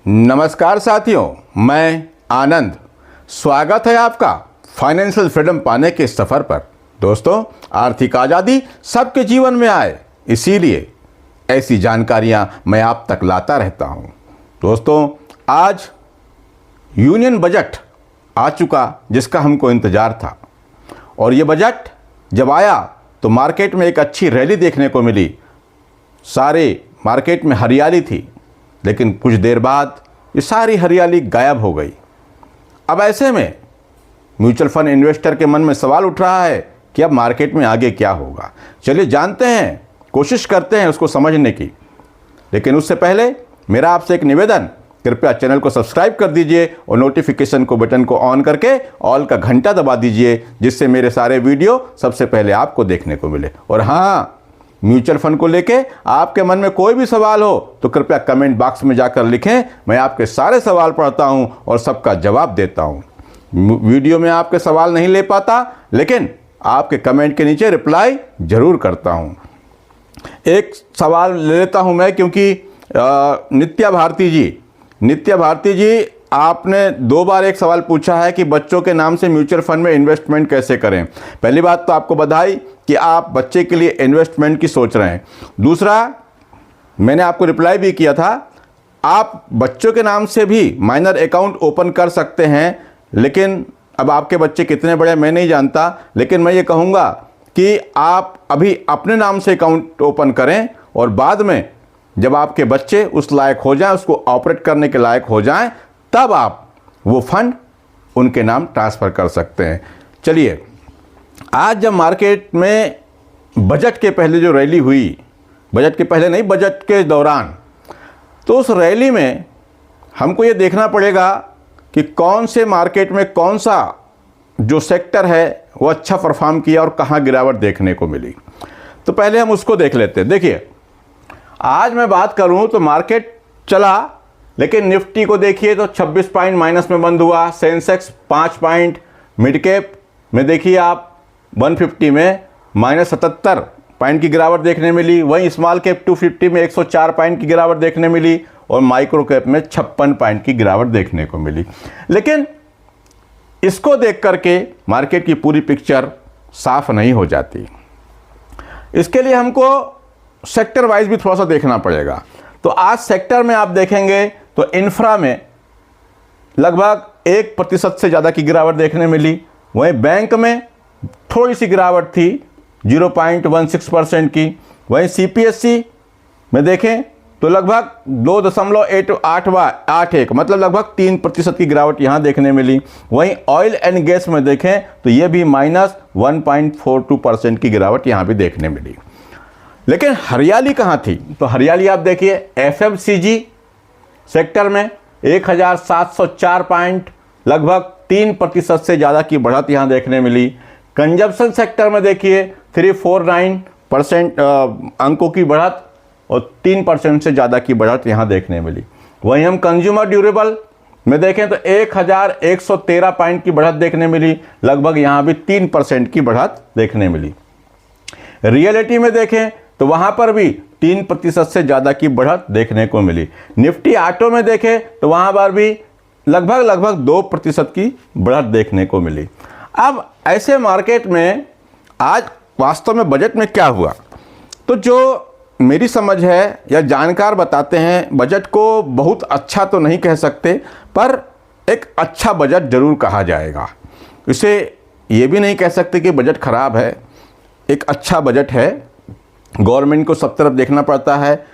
नमस्कार साथियों, मैं आनंद। स्वागत है आपका फाइनेंशियल फ्रीडम पाने के सफ़र पर। दोस्तों, आर्थिक आज़ादी सबके जीवन में आए, इसीलिए ऐसी जानकारियां मैं आप तक लाता रहता हूं। दोस्तों, आज यूनियन बजट आ चुका जिसका हमको इंतज़ार था, और ये बजट जब आया तो मार्केट में एक अच्छी रैली देखने को मिली। सारे मार्केट में हरियाली थी, लेकिन कुछ देर बाद ये सारी हरियाली गायब हो गई। अब ऐसे में म्यूचुअल फंड इन्वेस्टर के मन में सवाल उठ रहा है कि अब मार्केट में आगे क्या होगा। चलिए जानते हैं, कोशिश करते हैं उसको समझने की। लेकिन उससे पहले मेरा आपसे एक निवेदन, कृपया चैनल को सब्सक्राइब कर दीजिए और नोटिफिकेशन को बटन को ऑन करके ऑल का घंटा दबा दीजिए, जिससे मेरे सारे वीडियो सबसे पहले आपको देखने को मिले। और हाँ, म्यूचुअल फंड को लेके आपके मन में कोई भी सवाल हो तो कृपया कमेंट बॉक्स में जाकर लिखें। मैं आपके सारे सवाल पढ़ता हूं और सबका जवाब देता हूं। वीडियो में आपके सवाल नहीं ले पाता, लेकिन आपके कमेंट के नीचे रिप्लाई जरूर करता हूं। एक सवाल ले लेता हूं मैं, क्योंकि नित्या भारती जी आपने 2 बार एक सवाल पूछा है कि बच्चों के नाम से म्यूचुअल फंड में इन्वेस्टमेंट कैसे करें। पहली बात तो आपको बधाई कि आप बच्चे के लिए इन्वेस्टमेंट की सोच रहे हैं। दूसरा, मैंने आपको रिप्लाई भी किया था, आप बच्चों के नाम से भी माइनर अकाउंट ओपन कर सकते हैं। लेकिन अब आपके बच्चे कितने बड़े मैं नहीं जानता, लेकिन मैं ये कहूँगा कि आप अभी अपने नाम से अकाउंट ओपन करें, और बाद में जब आपके बच्चे उस लायक हो जाएं, उसको ऑपरेट करने के लायक हो जाएं, तब आप वो फंड उनके नाम ट्रांसफ़र कर सकते हैं। चलिए, आज जब मार्केट में बजट के पहले जो रैली हुई, बजट के पहले नहीं, बजट के दौरान, तो उस रैली में हमको ये देखना पड़ेगा कि कौन से मार्केट में कौन सा जो सेक्टर है वो अच्छा परफॉर्म किया और कहाँ गिरावट देखने को मिली। तो पहले हम उसको देख लेते हैं। देखिए, आज मैं बात करूं तो मार्केट चला, लेकिन निफ्टी को देखिए तो 26 पॉइंट माइनस में बंद हुआ। सेंसेक्स 5 पॉइंट, मिड कैप में देखिए आप 150 में -77 पॉइंट की गिरावट देखने मिली। वहीं स्मॉल कैप 250 में 104 पॉइंट की गिरावट देखने मिली, और माइक्रो कैप में 56 पॉइंट की गिरावट देखने को मिली। लेकिन इसको देख करके मार्केट की पूरी पिक्चर साफ नहीं हो जाती। इसके लिए हमको सेक्टर वाइज भी थोड़ा सा देखना पड़ेगा। तो आज सेक्टर में आप देखेंगे तो इंफ्रा में लगभग 1% से ज़्यादा की गिरावट देखने मिली। वहीं बैंक में थोड़ी सी गिरावट थी 0.16% की। वहीं सीपीएससी में देखें तो लगभग 2.81, मतलब लगभग 3% की गिरावट यहाँ देखने मिली। वहीं ऑयल एंड गैस में देखें तो ये भी -1.42% की गिरावट यहाँ भी देखने मिली। लेकिन हरियाली कहाँ थी? तो हरियाली आप देखिए, एफएमसीजी सेक्टर में 1704 पॉइंट, लगभग 3% से ज़्यादा की बढ़त यहाँ देखने मिली। कंजप्शन सेक्टर में देखिए 349% अंकों की बढ़त और 3% से ज़्यादा की बढ़त यहाँ देखने मिली। वहीं हम कंज्यूमर ड्यूरेबल में देखें तो 1113 पॉइंट की बढ़त देखने मिली, लगभग यहाँ भी 3% की बढ़त देखने मिली। रियलिटी में देखें तो वहाँ पर भी 3% से ज़्यादा की बढ़त देखने को मिली। निफ्टी ऑटो में देखें तो वहाँ पर भी लगभग 2% की बढ़त देखने को मिली। अब ऐसे मार्केट में आज वास्तव में बजट में क्या हुआ, तो जो मेरी समझ है या जानकार बताते हैं, बजट को बहुत अच्छा तो नहीं कह सकते, पर एक अच्छा बजट जरूर कहा जाएगा। इसे ये भी नहीं कह सकते कि बजट खराब है, एक अच्छा बजट है। गवर्नमेंट को सब तरफ देखना पड़ता है।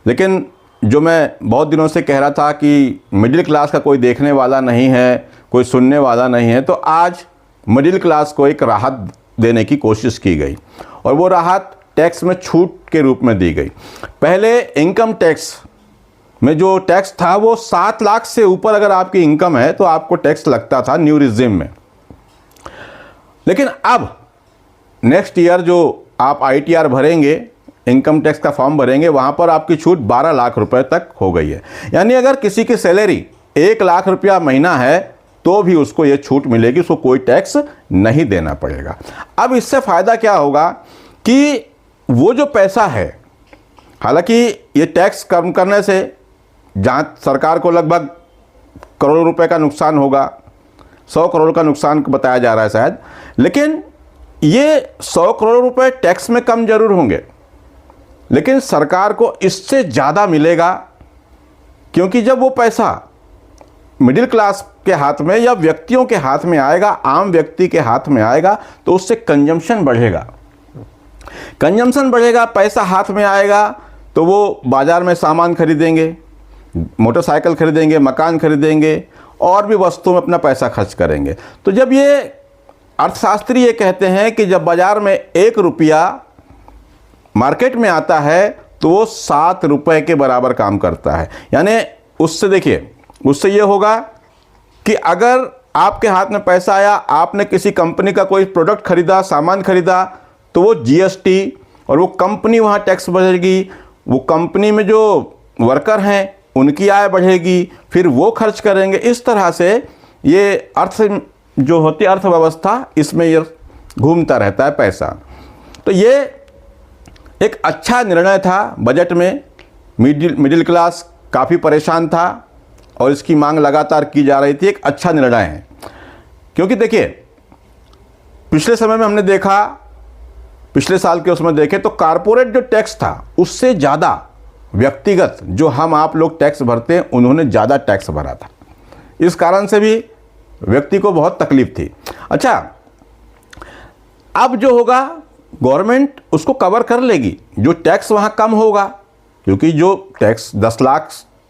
लेकिन जो मैं बहुत दिनों से कह रहा था कि मिडिल क्लास का कोई देखने वाला नहीं है, कोई सुनने वाला नहीं है, तो आज मिडिल क्लास को एक राहत देने की कोशिश की गई, और वो राहत टैक्स में छूट के रूप में दी गई। पहले इनकम टैक्स में जो टैक्स था वो 7 लाख से ऊपर अगर आपकी इनकम है तो आपको टैक्स लगता था न्यू रिजिम में। लेकिन अब नेक्स्ट ईयर जो आप ITR भरेंगे, इनकम टैक्स का फॉर्म भरेंगे, वहाँ पर आपकी छूट 12 लाख रुपए तक हो गई है। यानी अगर किसी की सैलरी 1 लाख रुपया महीना है तो भी उसको ये छूट मिलेगी, उसको कोई टैक्स नहीं देना पड़ेगा। अब इससे फ़ायदा क्या होगा कि वो जो पैसा है, हालांकि ये टैक्स कम करने से जहाँ सरकार को लगभग करोड़ों रुपए का नुकसान होगा, 100 करोड़ का नुकसान बताया जा रहा है शायद, लेकिन ये 100 करोड़ रुपए टैक्स में कम जरूर होंगे, लेकिन सरकार को इससे ज़्यादा मिलेगा, क्योंकि जब वो पैसा मिडिल क्लास के हाथ में या व्यक्तियों के हाथ में आएगा, आम व्यक्ति के हाथ में आएगा, तो उससे कंजम्पशन बढ़ेगा। कंजम्पशन बढ़ेगा, पैसा हाथ में आएगा तो वो बाज़ार में सामान खरीदेंगे, मोटरसाइकिल खरीदेंगे, मकान खरीदेंगे और भी वस्तुओं में अपना पैसा खर्च करेंगे। तो जब ये अर्थशास्त्री ये कहते हैं कि जब बाज़ार में 1 रुपया मार्केट में आता है तो वो 7 रुपये के बराबर काम करता है। यानी उससे देखिए, उससे ये होगा कि अगर आपके हाथ में पैसा आया, आपने किसी कंपनी का कोई प्रोडक्ट खरीदा, सामान खरीदा, तो वो जीएसटी और वो कंपनी वहाँ टैक्स भरेगी, वो कंपनी में जो वर्कर हैं उनकी आय बढ़ेगी, फिर वो खर्च करेंगे। इस तरह से ये अर्थ जो होती है अर्थव्यवस्था, इसमें ये घूमता रहता है पैसा। तो ये एक अच्छा निर्णय था बजट में। मिडिल क्लास काफ़ी परेशान था और इसकी मांग लगातार की जा रही थी। एक अच्छा निर्णय है, क्योंकि देखिए पिछले समय में हमने देखा, पिछले साल के उसमें देखें तो कारपोरेट जो टैक्स था उससे ज़्यादा व्यक्तिगत जो हम आप लोग टैक्स भरते हैं, उन्होंने ज़्यादा टैक्स भरा था। इस कारण से भी व्यक्ति को बहुत तकलीफ थी। अच्छा, अब जो होगा गवर्नमेंट उसको कवर कर लेगी, जो टैक्स वहाँ कम होगा, क्योंकि जो टैक्स 10 लाख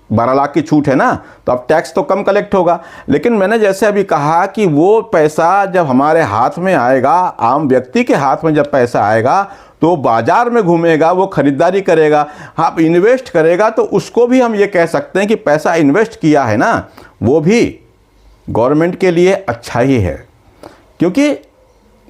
12 लाख की छूट है ना, तो अब टैक्स तो कम कलेक्ट होगा। लेकिन मैंने जैसे अभी कहा कि वो पैसा जब हमारे हाथ में आएगा, आम व्यक्ति के हाथ में जब पैसा आएगा, तो बाजार में घूमेगा, वो खरीदारी करेगा, आप इन्वेस्ट करेगा, तो उसको भी हम ये कह सकते हैं कि पैसा इन्वेस्ट किया है ना, वो भी गवर्नमेंट के लिए अच्छा ही है। क्योंकि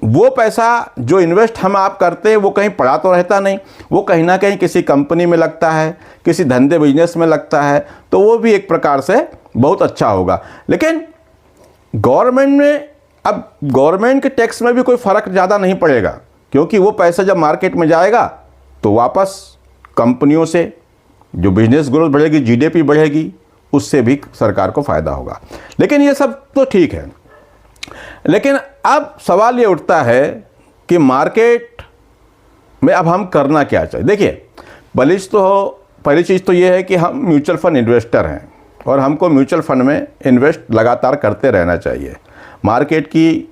वो पैसा जो इन्वेस्ट हम आप करते हैं वो कहीं पड़ा तो रहता नहीं, वो कहीं ना कहीं किसी कंपनी में लगता है, किसी धंधे बिजनेस में लगता है, तो वो भी एक प्रकार से बहुत अच्छा होगा। लेकिन गवर्नमेंट में, अब गवर्नमेंट के टैक्स में भी कोई फ़र्क ज़्यादा नहीं पड़ेगा, क्योंकि वो पैसा जब मार्केट में जाएगा तो वापस कंपनियों से जो बिजनेस ग्रोथ बढ़ेगी, जीडीपी बढ़ेगी, उससे भी सरकार को फ़ायदा होगा। लेकिन ये सब तो ठीक है, लेकिन अब सवाल ये उठता है कि मार्केट में अब हम करना क्या चाहिए। देखिए, पहली चीज़ तो ये है कि हम म्यूचुअल फंड इन्वेस्टर हैं और हमको म्यूचुअल फंड में इन्वेस्ट लगातार करते रहना चाहिए। मार्केट की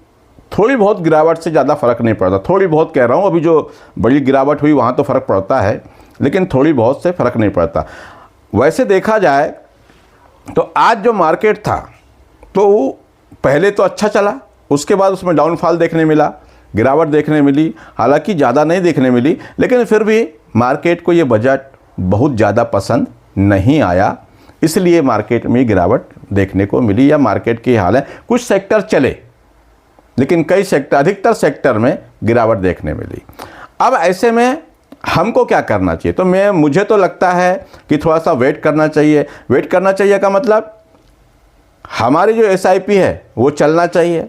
थोड़ी बहुत गिरावट से ज़्यादा फ़र्क नहीं पड़ता, थोड़ी बहुत कह रहा हूँ, अभी जो बड़ी गिरावट हुई वहाँ तो फ़र्क पड़ता है, लेकिन थोड़ी बहुत से फ़र्क नहीं पड़ता। वैसे देखा जाए तो आज जो मार्केट था तो पहले तो अच्छा चला, उसके बाद उसमें डाउनफॉल देखने मिला, गिरावट देखने मिली, हालांकि ज़्यादा नहीं देखने मिली, लेकिन फिर भी मार्केट को ये बजट बहुत ज़्यादा पसंद नहीं आया, इसलिए मार्केट में गिरावट देखने को मिली, या मार्केट की हाल है। कुछ सेक्टर चले, लेकिन कई सेक्टर, अधिकतर सेक्टर में गिरावट देखने मिली। अब ऐसे में हमको क्या करना चाहिए? तो मुझे तो लगता है कि थोड़ा सा वेट करना चाहिए। वेट करना चाहिए का मतलब हमारी जो एसआईपी है वो चलना चाहिए,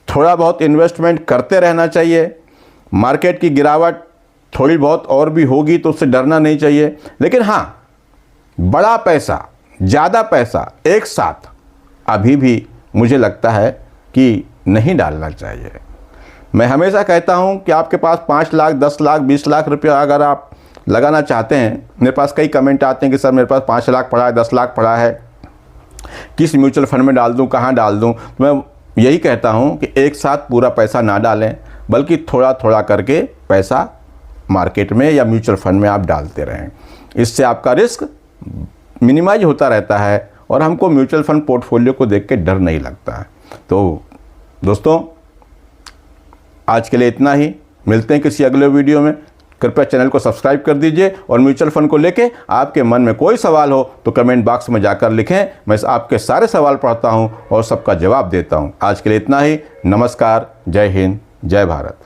थोड़ा बहुत इन्वेस्टमेंट करते रहना चाहिए। मार्केट की गिरावट थोड़ी बहुत और भी होगी तो उससे डरना नहीं चाहिए, लेकिन हाँ, बड़ा पैसा, ज़्यादा पैसा एक साथ अभी भी मुझे लगता है कि नहीं डालना चाहिए। मैं हमेशा कहता हूं कि आपके पास 5 लाख, 10 लाख, 20 लाख रुपया अगर आप लगाना चाहते हैं, मेरे पास कई कमेंट आते हैं कि सर मेरे पास 5 लाख पड़ा है, 10 लाख पड़ा है, किस म्यूचुअल फंड में डाल दूं, कहां डाल दूं? तो मैं यही कहता हूं कि एक साथ पूरा पैसा ना डालें, बल्कि थोड़ा थोड़ा करके पैसा मार्केट में या म्यूचुअल फंड में आप डालते रहें। इससे आपका रिस्क मिनिमाइज होता रहता है और हमको म्यूचुअल फंड पोर्टफोलियो को देख के डर नहीं लगता है। तो दोस्तों, आज के लिए इतना ही, मिलते हैं किसी अगले वीडियो में। कृपया चैनल को सब्सक्राइब कर दीजिए और म्यूचुअल फंड को लेके आपके मन में कोई सवाल हो तो कमेंट बॉक्स में जाकर लिखें, मैं आपके सारे सवाल पढ़ता हूं और सबका जवाब देता हूं। आज के लिए इतना ही, नमस्कार, जय हिंद, जय भारत।